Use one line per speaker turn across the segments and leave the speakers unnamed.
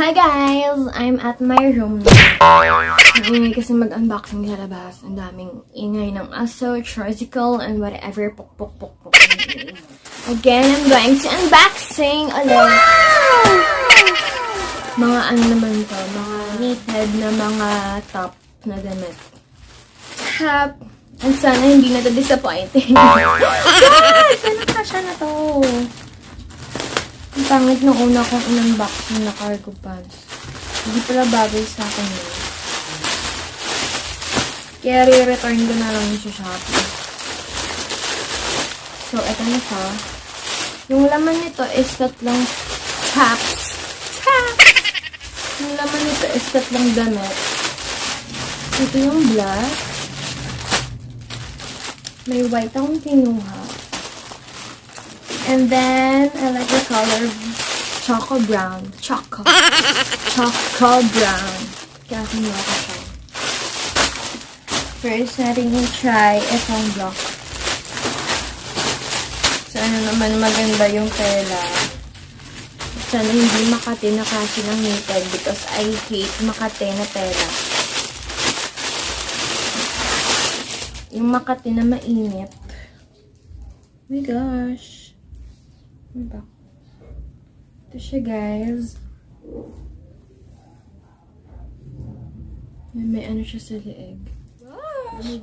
Hi guys! I'm at my room now. Ingay kasi mag-unboxing sa labas. Ang daming ingay ng aso, tricycle, and whatever. Puk. Again, I'm going to unboxing ulit. Mga ano naman to, mga knitted na mga top na damit. Top. And sana hindi na to disappointing. Guys! Sana kasha na to. Ang pangit nung una kong in-unboxing na cargo pants. Hindi pala bagay sa akin yun. Kaya re-return ko na lang yung sa Shopee. So, eto na siya. Yung laman nito is tatlong tops. Yung laman nito is tatlong damit. Ito yung black. May white akong kinuha. And then, I like the color choco brown. Choco brown. Kaya kinuha ko siya. First, natin i-try itong block. So, ano naman maganda yung tela. Sana hindi makati na kasi ng knitted because I hate makati na tela. Yung makati na mainit. Oh my gosh. Ito siya, guys. May ano siya sa leeg.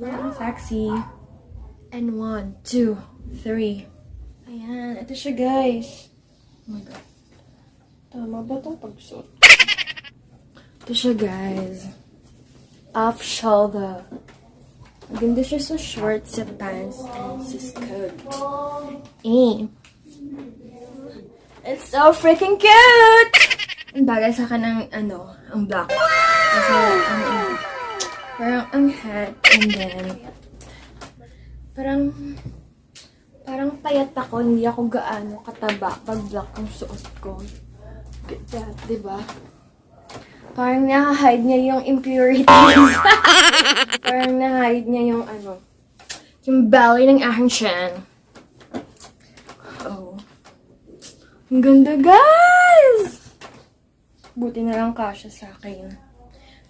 Ang sexy. And 1, 2, 3. Ayan. Ito siya, guys. Oh my God. Tama ba itong pagsuot? Ito siya, guys. Off shoulder. Maganda siya sa shorts, sa pants, and sa skirt. It's so freaking cute! Ang bagay sa akin ng, ang black. Kasi, parang ang hat, and then, parang payat ako, hindi ako gaano kataba pag black ang suot ko. Get that, diba? Parang na-hide niya yung impurities. Parang na-hide niya yung, yung belly ng aking chin. Ang ganda, guys! Buti na lang kasya sa akin.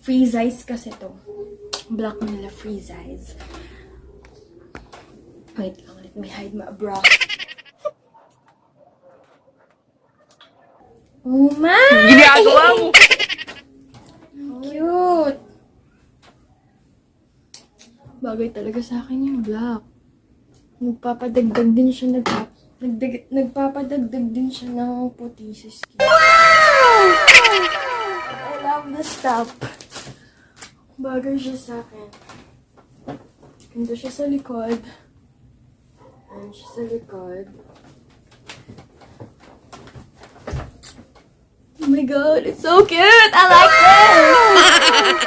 Freeze eyes kasi to. Black nila, freeze eyes. Wait lang, let me hide my bra. Oh my!
Ginagawa mo!
Cute! Bagay talaga sa akin yung black. Nagpapadagdag din siya nagpapadagdag din siya ng puti sa skin. I love this top. Bagay siya sa akin. Ganda siya sa likod. Ayan siya sa likod. Oh my God, it's so cute! I like this!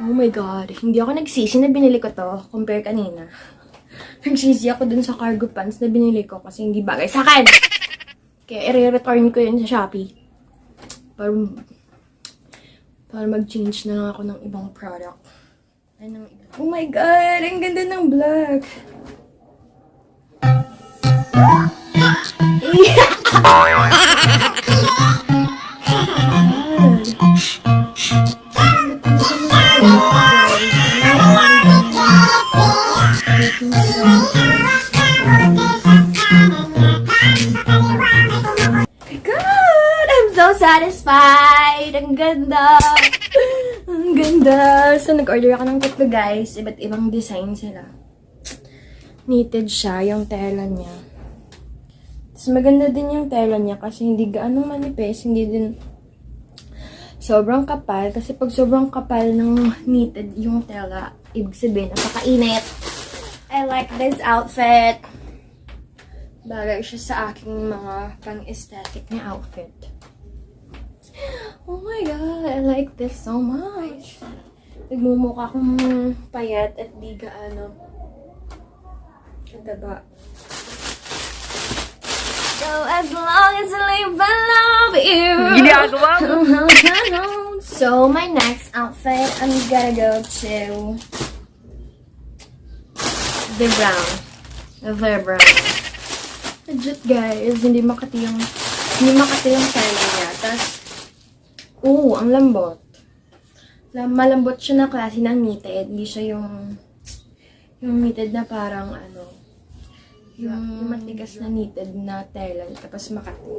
Oh my God, hindi ako nagsisi na binili ko to compare kanina. Nagsisi ako dun sa cargo pants na binili ko kasi hindi bagay sa akin. Kaya i-return ko yun sa Shopee. Para mag-change na lang ako ng ibang product. Oh my God! Ang ganda ng black! Satisfied! Ang ganda! Ang ganda! So, nag-order ako ng tatlo, guys. Iba't ibang design sila. Knitted siya, yung tela niya. Tapos, maganda din yung tela niya kasi hindi gaano manipis. Hindi din sobrang kapal. Kasi pag sobrang kapal ng knitted yung tela, ibig sabihin, napakainit. I like this outfit. Bagay siya sa aking mga pang-aesthetic na outfit. Oh my God, I like this so much. Nagmumukha akong payat at di gaano kataba. So as long as I live, I love you.
Ginagawa mo!
So my next outfit, I'm gonna go to the brown. Legit, guys, hindi makati yung tela niya. Tapos Oo, ang lambot. Malambot siya na klase ng knitted. Hindi siya yung knitted na parang yung matigas na knitted na tela. Tapos makati.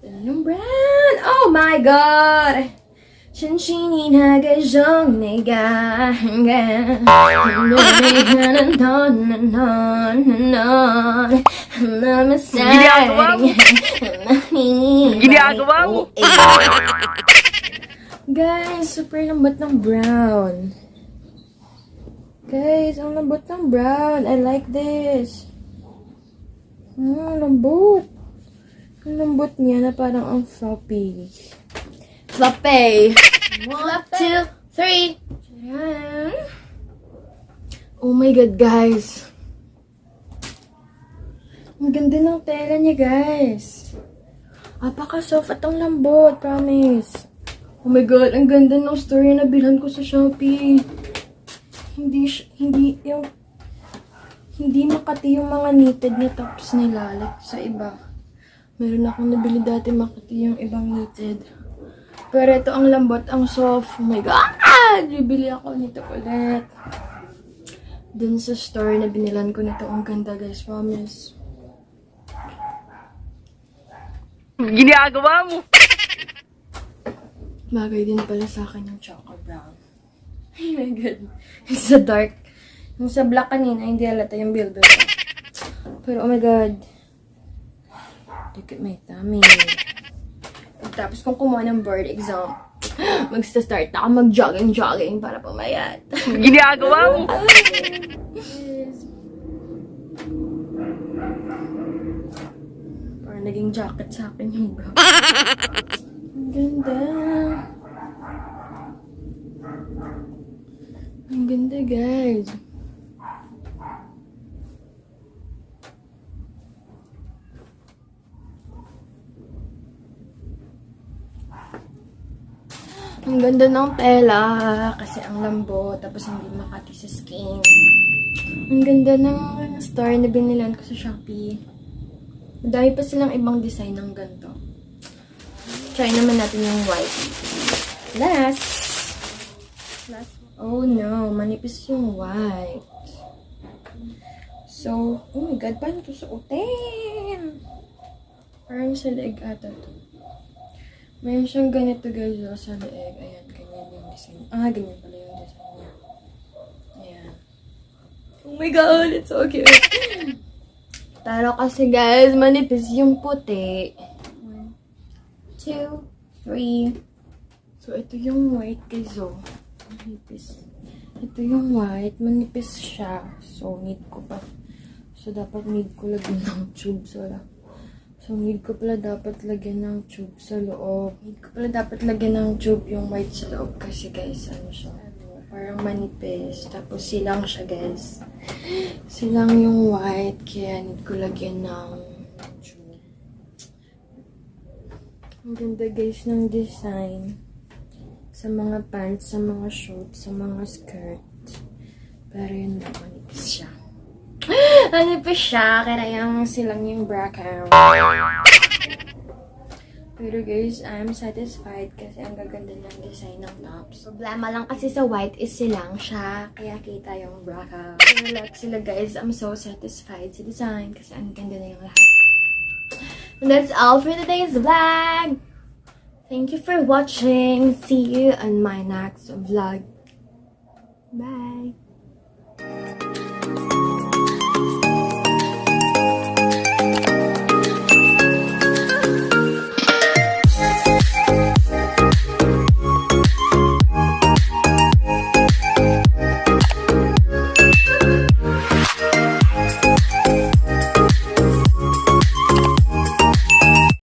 Ito yung brand! Oh my God! ฉันชี้นี่นาก็จงในกา
Ginagawa mo.
Guys, super lambot ng brown. Guys, ang lambot ng brown. I like this. Lambot. Ang lambot niya na parang ang floppy. Floppy. 1, 2, 3. Oh my God, guys. Ang ganda ng tela niya, guys. Apaka-soft at ang lambot, promise. Oh my God, ang ganda ng story na bilhan ko sa Shopee. Hindi makati yung mga knitted na tops nila. Like sa iba. Meron akong nabili dati makati yung ibang knitted. Pero ito ang lambot, ang soft. Oh my God! Bibili ako nito ulit. Dun sa store na binilan ko nito. Ang ganda, guys. Promise.
Ginagawa mo.
Bagay din pala sa akin yung choco brown. Oh my God. It's so dark. Yung sa black kanina, hindi halata yung builder ko. Pero oh my God. Look at my tummy. Tapos kung kumuha ng board exam, magsa-start na ako mag-jogging para pumayat.
Ginagawa mo.
Parang naging jacket sa akin yung bra. Ang ganda. Ang ganda, guys. Ang ganda ng tela kasi ang lambot tapos hindi makati sa skin. Ang ganda ng store na binilan ko sa Shopee. Madami pa silang ibang design ng ganito. Try naman natin yung white. Last. Oh no, manipis yung white. So, oh my God, paano ito suotin? Parang sa leeg ata to. Mayroon siyang ganito, guys, sa leeg. Ayan, ganyan yung design. Ganyan pala yung design niya. Ayan. Oh my God, it's so cute. Pero kasi, guys, manipis yung puti. 1, 2, 3. So, ito yung white, guys, oh. Manipis. Ito yung white. Manipis siya. So, need ko pa. So, dapat need ko lagyan ng tube. So, need ko pala dapat lagyan ng tube sa loob. Need ko pala dapat lagyan ng tube yung white sa loob. Kasi, guys, ano siya? Parang manipis. Tapos, silang siya, guys. Silang yung white. Kaya, need ko lagyan ng tube. Ang ganda, guys, ng design. Sa mga pants, sa mga shorts, sa mga skirt. Pero yun lang, manipis siya. Manipis siya, kaya yung silang yung bra count. Pero guys, I'm satisfied kasi ang gaganda ng design ng tops. Problema lang kasi sa white is silang siya, kaya kita yung bra count. Pero like sila guys, I'm so satisfied sa design kasi ang ganda na yung lahat. And that's all for today's vlog! Thank you for watching. See you on my next vlog. Bye.